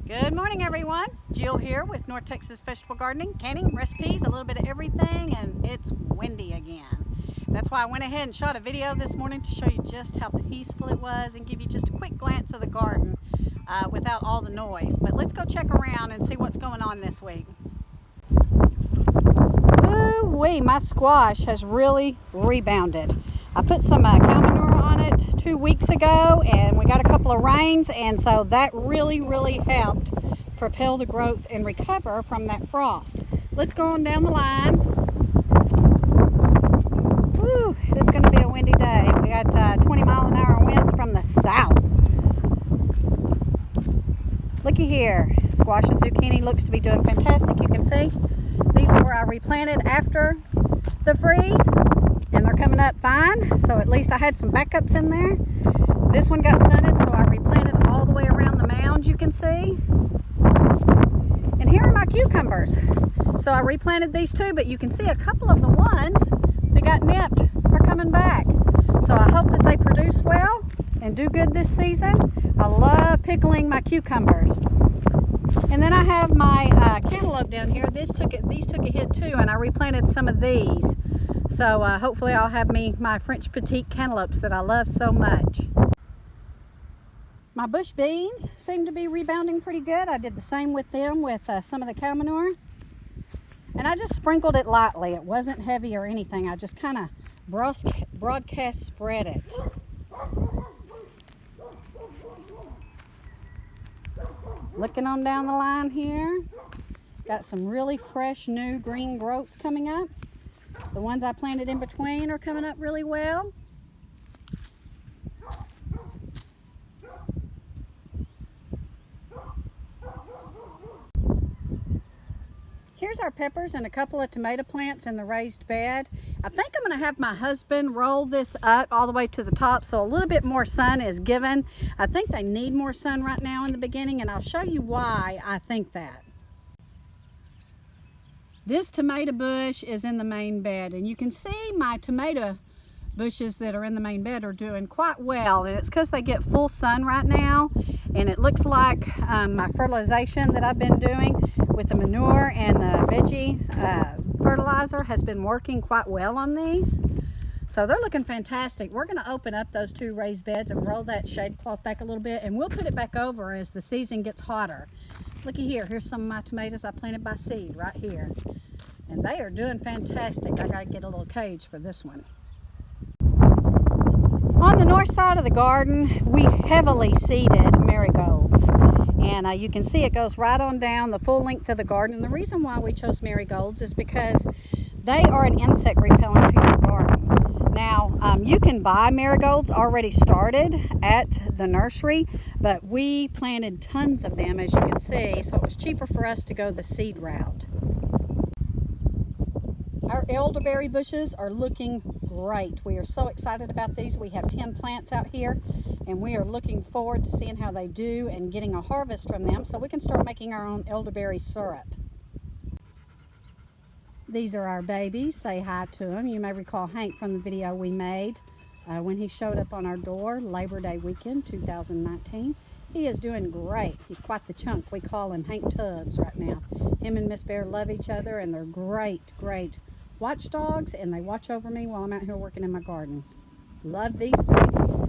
Good morning, everyone. Jill here with North Texas Vegetable Gardening, canning, recipes, a little bit of everything, and it's windy again. That's why I went ahead and shot a video this morning to show you just how peaceful it was and give you just a quick glance of the garden without all the noise. But let's go check around and see what's going on this week. Woo-wee, my squash has really rebounded. I put some cow manure on it 2 weeks ago, and we got a couple of rains, and so that really helped propel the growth and recover from that frost. Let's go on down the line. Woo, it's going to be a windy day. We got 20-mile-an-hour winds from the south. Looky here, squash and zucchini looks to be doing fantastic. You can see these are where I replanted after the freeze, and they're coming up fine, so at least I had some backups in there. This one got stunted, so I replanted all the way around the mound, you can see. And here are my cucumbers. So I replanted these too, but you can see a couple of the ones that got nipped are coming back. So I hope that they produce well and do good this season. I love pickling my cucumbers. And then I have my cantaloupe down here. These took a hit too, and I replanted some of these. So hopefully I'll have my French petite cantaloupes that I love so much. My bush beans seem to be rebounding pretty good. I did the same with them with some of the cow manure. And I just sprinkled it lightly. It wasn't heavy or anything. I just kind of broadcast spread it. Looking on down the line here, got some really fresh new green growth coming up. The ones I planted in between are coming up really well. Here's our peppers and a couple of tomato plants in the raised bed. I think I'm going to have my husband roll this up all the way to the top so a little bit more sun is given. I think they need more sun right now in the beginning, and I'll show you why I think that. This tomato bush is in the main bed, and you can see my tomato bushes that are in the main bed are doing quite well, and it's because they get full sun right now. And it looks like my fertilization that I've been doing with the manure and the veggie fertilizer has been working quite well on these. So they're looking fantastic. We're going to open up those two raised beds and roll that shade cloth back a little bit, and we'll put it back over as the season gets hotter. Looky here, here's some of my tomatoes I planted by seed right here. And they are doing fantastic. I got to get a little cage for this one. On the north side of the garden, we heavily seeded marigolds. And you can see it goes right on down the full length of the garden. And the reason why we chose marigolds is because they are an insect repellent to your garden. Now, you can buy marigolds already started at the nursery, but we planted tons of them, as you can see, so it was cheaper for us to go the seed route. Our elderberry bushes are looking great. We are so excited about these. We have 10 plants out here, and we are looking forward to seeing how they do and getting a harvest from them so we can start making our own elderberry syrup. These are our babies. Say hi to them. You may recall Hank from the video we made when he showed up on our door Labor Day weekend 2019. He is doing great. He's quite the chunk. We call him Hank Tubbs right now. Him and Miss Bear love each other, and they're great watchdogs, and they watch over me while I'm out here working in my garden. Love these babies.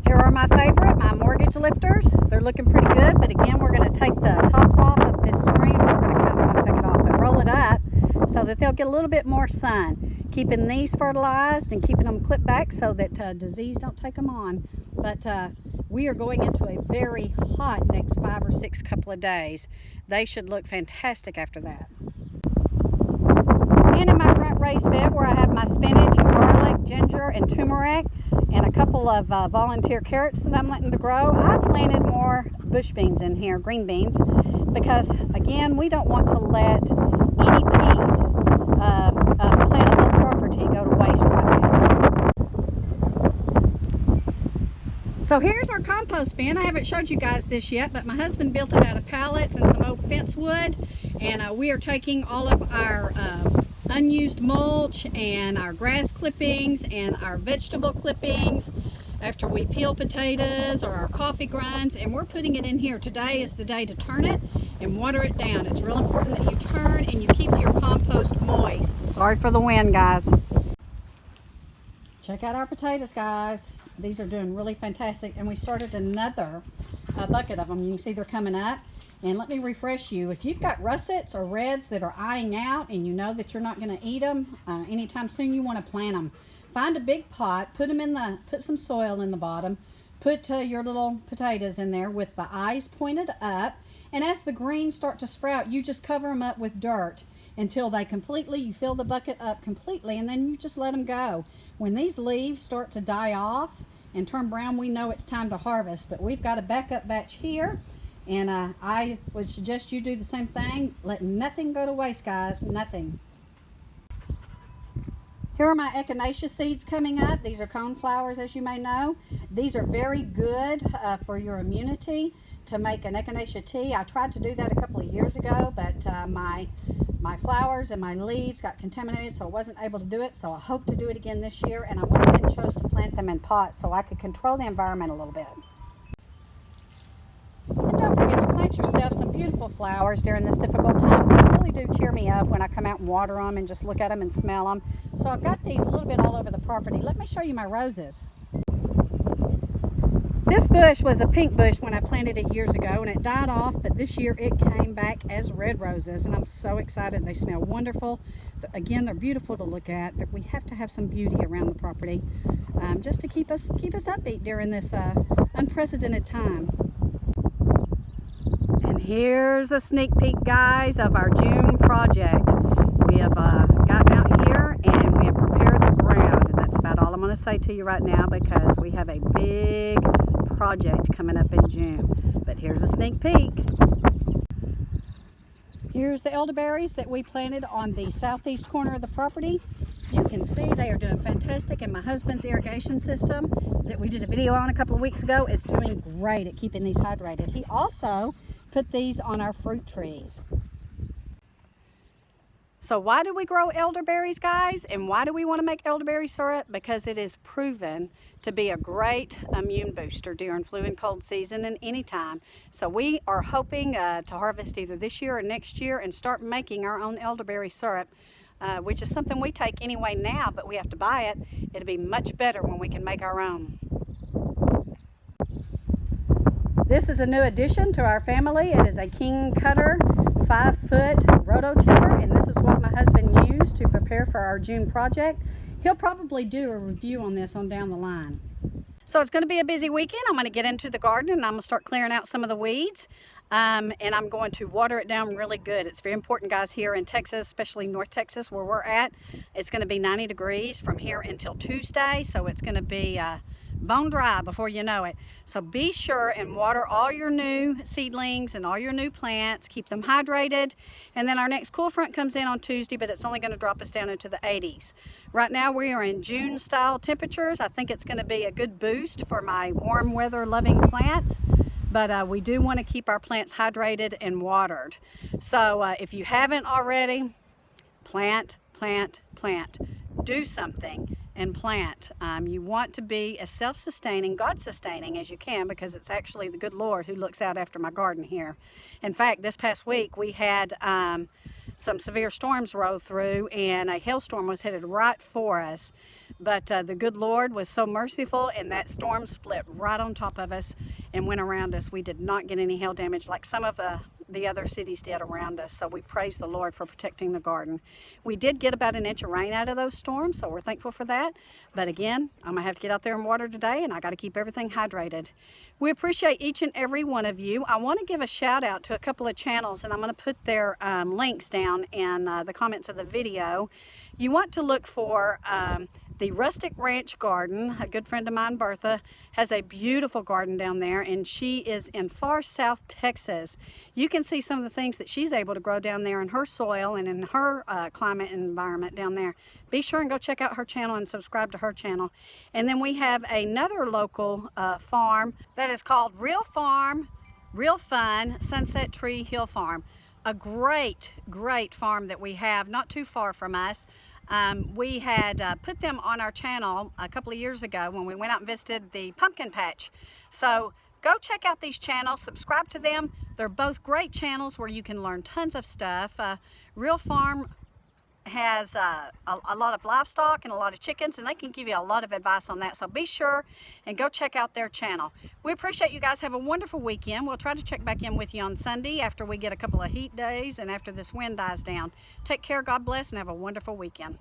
Here are my favorite, my mortgage lifters. They're looking pretty good, but again, we're going to take the tops off of this screen. We're going to kind of want to take it off and roll it up so that they'll get a little bit more sun. Keeping these fertilized and keeping them clipped back so that disease don't take them on. But we are going into a very hot next 5 or 6 couple of days. They should look fantastic after that. And in my front raised bed where I have my spinach, garlic, ginger, and turmeric, and a couple of volunteer carrots that I'm letting to grow, I planted more bush beans in here, green beans, because again, we don't want to let any piece of plantable property go to waste right now. So here's our compost bin. I haven't showed you guys this yet, but my husband built it out of pallets and some oak fence wood, and we are taking all of our unused mulch and our grass clippings and our vegetable clippings after we peel potatoes or our coffee grinds, and we're putting it in here. Today is the day to turn it and water it down. It's real important that you turn and you keep your compost moist. Sorry for the wind, guys. Check out our potatoes, guys. These are doing really fantastic, and we started another bucket of them. You can see they're coming up. And let me refresh you. If you've got russets or reds that are eyeing out and you know that you're not going to eat them anytime soon, you want to plant them. Find a big pot, put some soil in the bottom, put your little potatoes in there with the eyes pointed up, and as the greens start to sprout, you just cover them up with dirt until you fill the bucket up completely, and then you just let them go. When these leaves start to die off and turn brown, we know it's time to harvest. But we've got a backup batch here. And I would suggest you do the same thing. Let nothing go to waste, guys. Nothing. Here are my echinacea seeds coming up. These are coneflowers, as you may know. These are very good for your immunity to make an echinacea tea. I tried to do that a couple of years ago, but my flowers and my leaves got contaminated, so I wasn't able to do it. So I hope to do it again this year. And I went ahead and chose to plant them in pots so I could control the environment a little bit. And don't forget to plant yourself some beautiful flowers during this difficult time. These really do cheer me up when I come out and water them and just look at them and smell them. So I've got these a little bit all over the property. Let me show you my roses. This bush was a pink bush when I planted it years ago, and it died off, but this year it came back as red roses, and I'm so excited. They smell wonderful. Again, they're beautiful to look at. We have to have some beauty around the property just to keep us upbeat during this unprecedented time. And here's a sneak peek, guys, of our June project. We have gotten out here and we have prepared the ground, and that's about all I'm going to say to you right now because we have a big project coming up in June. But here's a sneak peek. Here's the elderberries that we planted on the southeast corner of the property. You can see they are doing fantastic, and my husband's irrigation system that we did a video on a couple of weeks ago is doing great at keeping these hydrated. He also put these on our fruit trees. So why do we grow elderberries, guys? And why do we want to make elderberry syrup? Because it is proven to be a great immune booster during flu and cold season and any time. So we are hoping to harvest either this year or next year and start making our own elderberry syrup, which is something we take anyway now, but we have to buy it. It'll be much better when we can make our own. This is a new addition to our family. It is a King Kutter 5-foot rototiller, and this is what my husband used to prepare for our June project. He'll probably do a review on this on down the line. So it's going to be a busy weekend. I'm going to get into the garden and I'm going to start clearing out some of the weeds. And I'm going to water it down really good. It's very important, guys, here in Texas, especially North Texas where we're at. It's going to be 90 degrees from here until Tuesday, so it's going to be bone dry before you know it. So be sure and water all your new seedlings and all your new plants. Keep them hydrated. And then our next cool front comes in on Tuesday, but it's only going to drop us down into the 80s. Right now we are in June style temperatures. I think it's going to be a good boost for my warm weather loving plants. But we do want to keep our plants hydrated and watered. So if you haven't already, plant. Do something and plant. You want to be as self-sustaining, God-sustaining as you can, because it's actually the good Lord who looks out after my garden here. In fact, this past week we had some severe storms roll through, and a hailstorm was headed right for us. But the good Lord was so merciful, and that storm split right on top of us and went around us. We did not get any hail damage like some of the other cities did around us. So we praise the Lord for protecting the garden. We did get about an inch of rain out of those storms, so we're thankful for that. But again, I'm going to have to get out there and water today, and I got to keep everything hydrated. We appreciate each and every one of you. I want to give a shout out to a couple of channels, and I'm going to put their links down in the comments of the video. You want to look for the Rustic Ranch Garden. A good friend of mine, Bertha, has a beautiful garden down there, and she is in far south Texas. You can see some of the things that she's able to grow down there in her soil and in her climate and environment down there. Be sure and go check out her channel and subscribe to her channel. And then we have another local farm that is called Real Farm, Real Fun, Sunset Tree Hill Farm. A great farm that we have not too far from us. We had put them on our channel a couple of years ago when we went out and visited the pumpkin patch. So go check out these channels, subscribe to them. They're both great channels where you can learn tons of stuff. Real Farm has a lot of livestock and a lot of chickens, and they can give you a lot of advice on that. So be sure and go check out their channel. We appreciate you guys. Have a wonderful weekend. We'll try to check back in with you on Sunday after we get a couple of heat days and after this wind dies down. Take care, God bless, and have a wonderful weekend.